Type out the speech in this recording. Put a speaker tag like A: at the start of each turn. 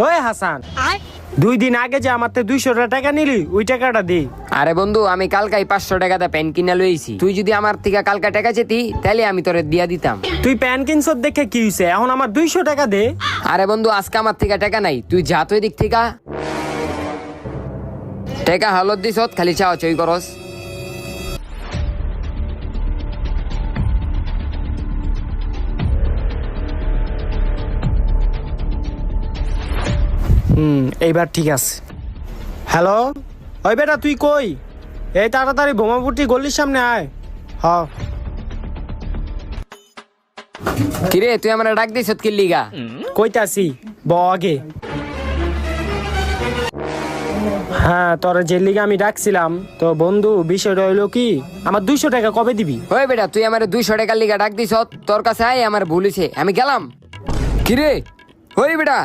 A: ওই হাসান, 2 দিন আগে যে আমার 200 টাকা নিলি, ওই টাকাটা দে।
B: আরে বন্ধু, আমি কালকাই 500 টাকাতে প্যান কিনা লইছি। তুই যদি আমার থেকে কালকা টাকা চেতি, তাহলে আমি তোরে দিয়া দিতাম।
A: তুই প্যান কিনছ দেখে কি হইছে? এখন আমার 200 টাকা দে।
B: আরে বন্ধু, আজকে আমার থেকে টাকা নাই, তুই যা তুই দিক থেকে টাকা হালত দিস, খালি চাওয়া চই করস।
A: এইবার ঠিক আছে। হ্যালো, ওই বেটা তুই কই? এই তাড়াতাড়ি বোমাপুরটি গলির সামনে আয়। হ,
B: কিরে, তুই আমার ডাক দিস কি লিগা?
A: কইতাছি ব আগে। হ্যাঁ, তোর যে লিগে আমি ডাকছিলাম, তো বন্ধু বিষয়টা হইলো কি, আমার 200 টাকা কবে দিবি?
B: ওই বেটা, তুই আমার 200 টাকার লিগা ডাক দিস, তোর কাছে আয়, আমার ভুল হইছে, আমি গেলাম। কিরে, ওই বেটা